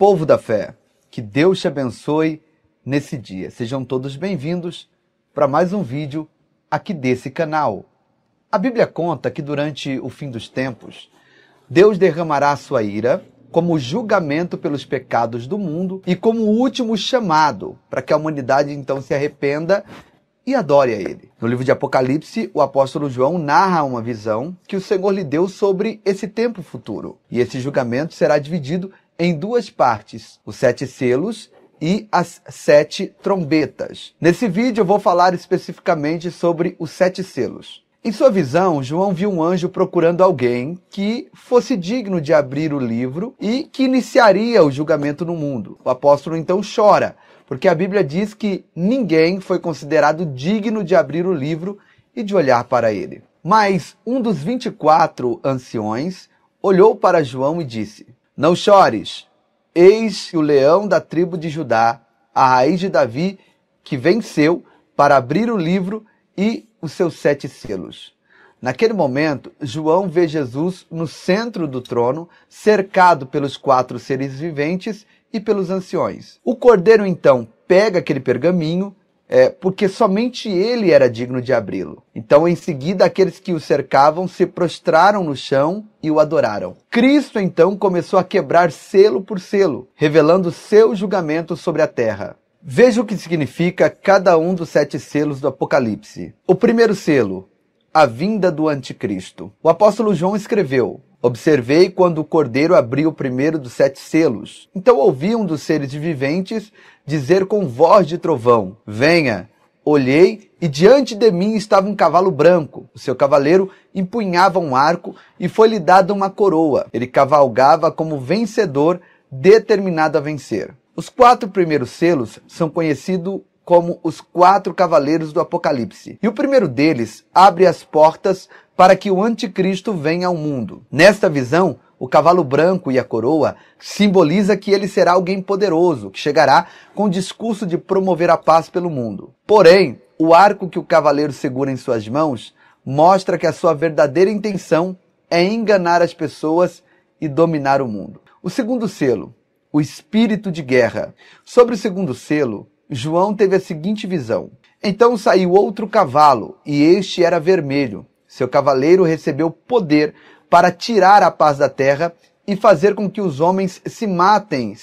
Povo da fé, que Deus te abençoe nesse dia. Sejam todos bem-vindos para mais um vídeo aqui desse canal. A Bíblia conta que durante o fim dos tempos, Deus derramará a sua ira como julgamento pelos pecados do mundo e como último chamado para que a humanidade então se arrependa e adore a Ele. No livro de Apocalipse, o apóstolo João narra uma visão que o Senhor lhe deu sobre esse tempo futuro. E esse julgamento será dividido em duas partes, os 7 selos e as 7 trombetas. Nesse vídeo eu vou falar especificamente sobre os 7 selos. Em sua visão, João viu um anjo procurando alguém que fosse digno de abrir o livro e que iniciaria o julgamento no mundo. O apóstolo então chora, porque a Bíblia diz que ninguém foi considerado digno de abrir o livro e de olhar para ele. Mas um dos 24 anciões olhou para João e disse: "Não chores, eis o leão da tribo de Judá, a raiz de Davi, que venceu para abrir o livro e os seus 7 selos." Naquele momento, João vê Jesus no centro do trono, cercado pelos 4 seres viventes e pelos anciões. O cordeiro então pega aquele pergaminho, porque somente ele era digno de abri-lo. Então, em seguida, aqueles que o cercavam se prostraram no chão e o adoraram. Cristo, então, começou a quebrar selo por selo, revelando seu julgamento sobre a terra. Veja o que significa cada um dos 7 selos do Apocalipse. O primeiro selo, a vinda do anticristo. O apóstolo João escreveu: "Observei quando o cordeiro abriu o primeiro dos 7 selos. Então ouvi um dos seres viventes dizer com voz de trovão: Venha! Olhei, e diante de mim estava um cavalo branco. O seu cavaleiro empunhava um arco e foi-lhe dada uma coroa. Ele cavalgava como vencedor, determinado a vencer." Os 4 primeiros selos são conhecidos como os 4 cavaleiros do Apocalipse. E o primeiro deles abre as portas para que o anticristo venha ao mundo. Nesta visão, o cavalo branco e a coroa simboliza que ele será alguém poderoso, que chegará com o discurso de promover a paz pelo mundo. Porém, o arco que o cavaleiro segura em suas mãos mostra que a sua verdadeira intenção é enganar as pessoas e dominar o mundo. O segundo selo, o espírito de guerra. Sobre o segundo selo, João teve a seguinte visão: "Então saiu outro cavalo, e este era vermelho. Seu cavaleiro recebeu poder para tirar a paz da terra e fazer com que os homens se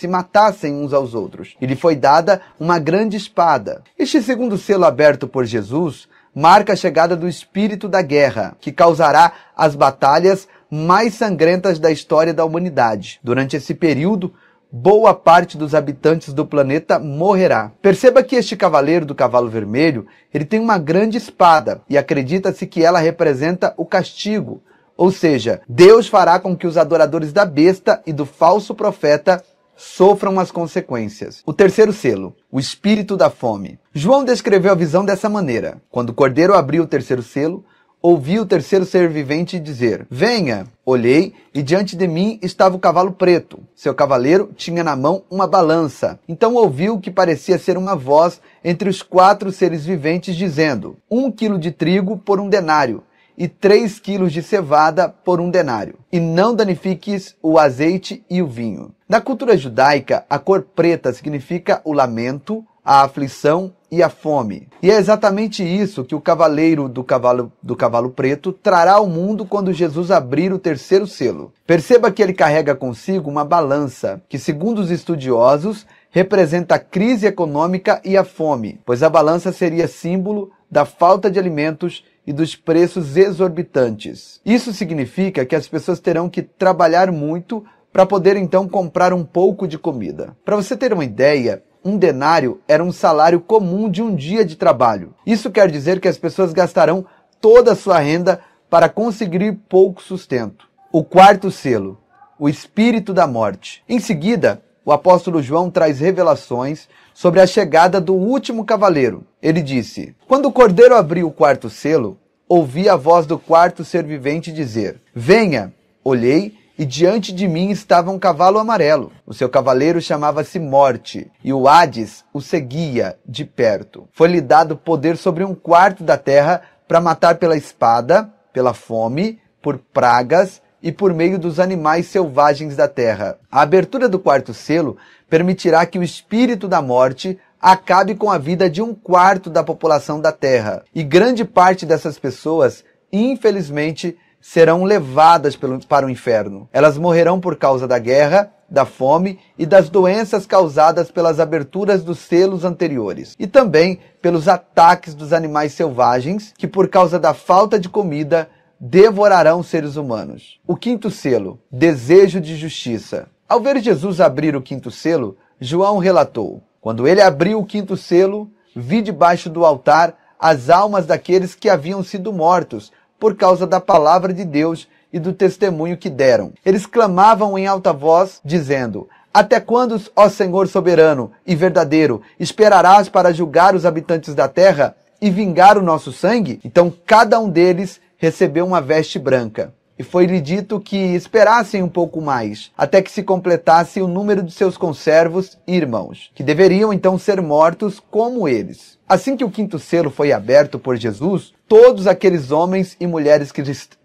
matassem uns aos outros. E lhe foi dada uma grande espada." Este segundo selo aberto por Jesus marca a chegada do espírito da guerra, que causará as batalhas mais sangrentas da história da humanidade. Durante esse período, boa parte dos habitantes do planeta morrerá. Perceba que este cavaleiro do cavalo vermelho, ele tem uma grande espada e acredita-se que ela representa o castigo. Ou seja, Deus fará com que os adoradores da besta e do falso profeta sofram as consequências. O terceiro selo, o espírito da fome. João descreveu a visão dessa maneira: "Quando o cordeiro abriu o terceiro selo, ouvi o terceiro ser vivente dizer: Venha! Olhei, e diante de mim estava o cavalo preto. Seu cavaleiro tinha na mão uma balança. Então ouvi o que parecia ser uma voz entre os 4 seres viventes dizendo: 1 quilo de trigo por 1 denário, e 3 quilos de cevada por 1 denário. E não danifiques o azeite e o vinho." Na cultura judaica, a cor preta significa o lamento, a aflição e a fome. E é exatamente isso que o cavaleiro do cavalo preto trará ao mundo quando Jesus abrir o terceiro selo. Perceba que ele carrega consigo uma balança, que segundo os estudiosos, representa a crise econômica e a fome, pois a balança seria símbolo da falta de alimentos e dos preços exorbitantes. Isso significa que as pessoas terão que trabalhar muito para poder então comprar um pouco de comida. Para você ter uma ideia, 1 denário era um salário comum de um dia de trabalho. Isso quer dizer que as pessoas gastarão toda a sua renda para conseguir pouco sustento. O quarto selo, o espírito da morte. Em seguida, o apóstolo João traz revelações sobre a chegada do último cavaleiro. Ele disse: "Quando o cordeiro abriu o 4º selo, ouvi a voz do 4º ser vivente dizer: Venha! Olhei, e diante de mim estava um cavalo amarelo. O seu cavaleiro chamava-se Morte, e o Hades o seguia de perto. Foi-lhe dado poder sobre 1/4 da terra para matar pela espada, pela fome, por pragas e por meio dos animais selvagens da terra. A abertura do quarto selo permitirá que o espírito da morte acabe com a vida de 1/4 da população da terra. E grande parte dessas pessoas, infelizmente, serão levadas para o inferno. Elas morrerão por causa da guerra, da fome e das doenças causadas pelas aberturas dos selos anteriores. E também pelos ataques dos animais selvagens, que por causa da falta de comida, devorarão seres humanos. O quinto selo, desejo de justiça. Ao ver Jesus abrir o quinto selo, João relatou: quando ele abriu o quinto selo, vi debaixo do altar as almas daqueles que haviam sido mortos por causa da palavra de Deus e do testemunho que deram. Eles clamavam em alta voz, dizendo: até quando, ó Senhor soberano e verdadeiro, esperarás para julgar os habitantes da terra e vingar o nosso sangue? Então cada um deles recebeu uma veste branca. E foi-lhe dito que esperassem um pouco mais, até que se completasse o número de seus conservos e irmãos, que deveriam então ser mortos como eles. Assim que o quinto selo foi aberto por Jesus, todos aqueles homens e mulheres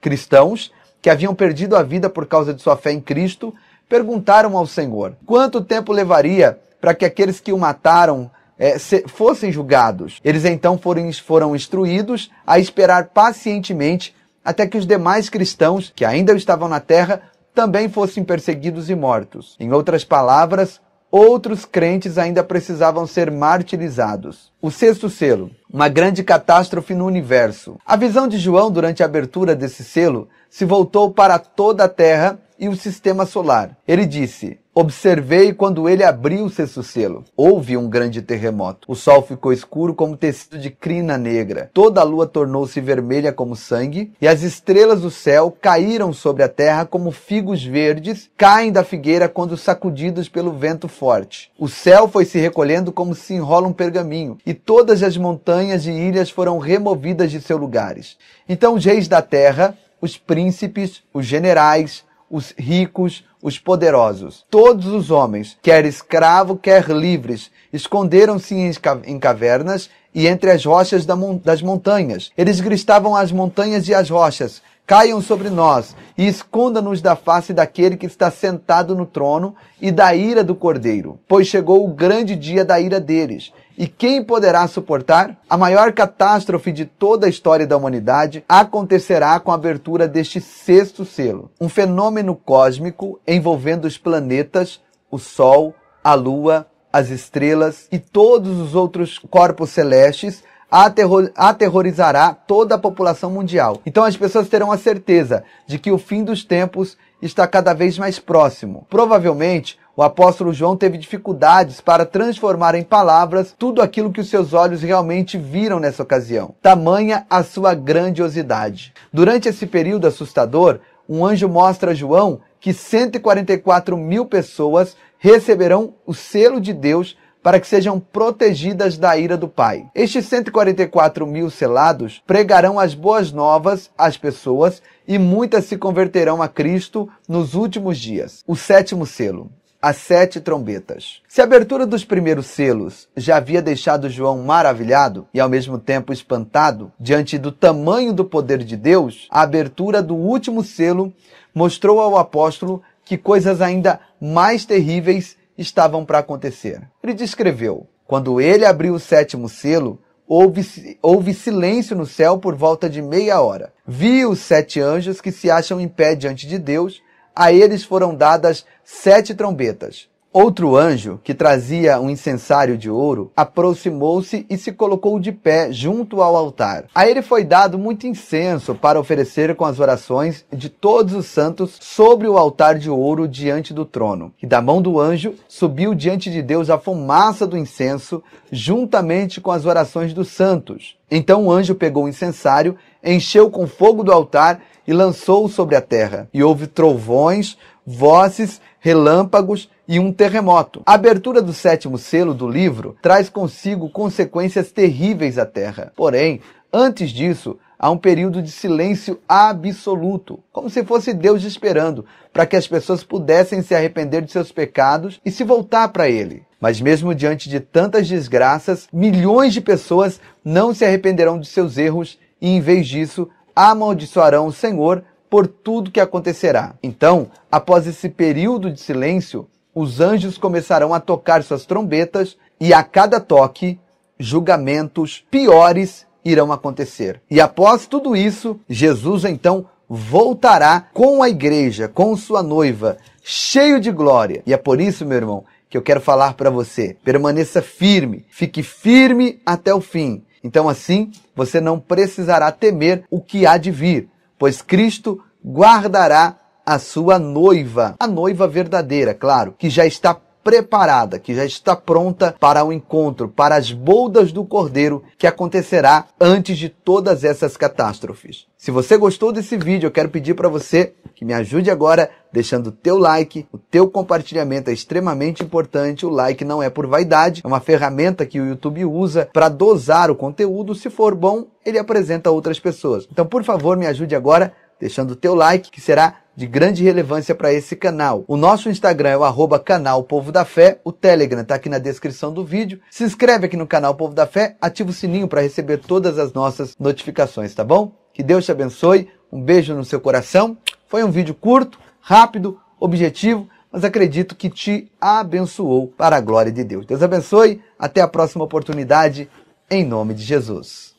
cristãos que haviam perdido a vida por causa de sua fé em Cristo, perguntaram ao Senhor: quanto tempo levaria para que aqueles que o mataram fossem julgados? Eles então foram instruídos a esperar pacientemente até que os demais cristãos que ainda estavam na terra também fossem perseguidos e mortos. Em outras palavras, outros crentes ainda precisavam ser martirizados. O sexto selo, uma grande catástrofe no universo. A visão de João durante a abertura desse selo se voltou para toda a terra e o sistema solar. Ele disse: observei quando ele abriu o sexto selo. Houve um grande terremoto. O sol ficou escuro como tecido de crina negra. Toda a lua tornou-se vermelha como sangue, e as estrelas do céu caíram sobre a terra como figos verdes caem da figueira quando sacudidos pelo vento forte. O céu foi se recolhendo como se enrola um pergaminho, e todas as montanhas e ilhas foram removidas de seus lugares. Então os reis da terra, os príncipes, os generais, os ricos, os poderosos, todos os homens, quer escravos, quer livres, esconderam-se em cavernas e entre as rochas das montanhas. Eles gritavam às montanhas e às rochas: caiam sobre nós e esconda-nos da face daquele que está sentado no trono e da ira do Cordeiro, pois chegou o grande dia da ira deles. E quem poderá suportar? A maior catástrofe de toda a história da humanidade acontecerá com a abertura deste sexto selo. Um fenômeno cósmico envolvendo os planetas, o Sol, a Lua, as estrelas e todos os outros corpos celestes aterrorizará toda a população mundial. Então as pessoas terão a certeza de que o fim dos tempos está cada vez mais próximo. Provavelmente, o apóstolo João teve dificuldades para transformar em palavras tudo aquilo que os seus olhos realmente viram nessa ocasião. Tamanha a sua grandiosidade. Durante esse período assustador, um anjo mostra a João que 144 mil pessoas receberão o selo de Deus para que sejam protegidas da ira do Pai. Estes 144 mil selados pregarão as boas novas às pessoas e muitas se converterão a Cristo nos últimos dias. O sétimo selo, as 7 trombetas. Se a abertura dos primeiros selos já havia deixado João maravilhado e ao mesmo tempo espantado diante do tamanho do poder de Deus, a abertura do último selo mostrou ao apóstolo que coisas ainda mais terríveis estavam para acontecer. Ele descreveu: quando ele abriu o sétimo selo, houve silêncio no céu por volta de meia hora. Vi os 7 anjos que se acham em pé diante de Deus. A eles foram dadas 7 trombetas. Outro anjo, que trazia um incensário de ouro, aproximou-se e se colocou de pé junto ao altar. A ele foi dado muito incenso para oferecer com as orações de todos os santos sobre o altar de ouro diante do trono. E da mão do anjo subiu diante de Deus a fumaça do incenso, juntamente com as orações dos santos. Então o anjo pegou o incensário, encheu com fogo do altar e lançou-o sobre a terra. E houve trovões, vozes, relâmpagos e um terremoto. A abertura do sétimo selo do livro traz consigo consequências terríveis à terra. Porém, antes disso, há um período de silêncio absoluto, como se fosse Deus esperando para que as pessoas pudessem se arrepender de seus pecados e se voltar para Ele. Mas mesmo diante de tantas desgraças, milhões de pessoas não se arrependerão de seus erros e, em vez disso, amaldiçoarão o Senhor por tudo que acontecerá. Então, após esse período de silêncio, os anjos começarão a tocar suas trombetas e a cada toque, julgamentos piores irão acontecer. E após tudo isso, Jesus então voltará com a igreja, com sua noiva, cheio de glória. E é por isso, meu irmão, que eu quero falar para você. Permaneça firme, fique firme até o fim. Então assim, você não precisará temer o que há de vir, pois Cristo guardará a sua noiva, a noiva verdadeira, claro, que já está preparada, que já está pronta para o encontro, para as bodas do Cordeiro que acontecerá antes de todas essas catástrofes. Se você gostou desse vídeo, eu quero pedir para você que me ajude agora deixando o teu like, o teu compartilhamento é extremamente importante. O like não é por vaidade, é uma ferramenta que o YouTube usa para dosar o conteúdo. Se for bom, ele apresenta a outras pessoas. Então, por favor, me ajude agora deixando o teu like, que será de grande relevância para esse canal. O nosso Instagram é o @canal Povo da Fé, o Telegram está aqui na descrição do vídeo. Se inscreve aqui no canal Povo da Fé, ativa o sininho para receber todas as nossas notificações, tá bom? Que Deus te abençoe, um beijo no seu coração. Foi um vídeo curto, rápido, objetivo, mas acredito que te abençoou para a glória de Deus. Deus abençoe, até a próxima oportunidade, em nome de Jesus.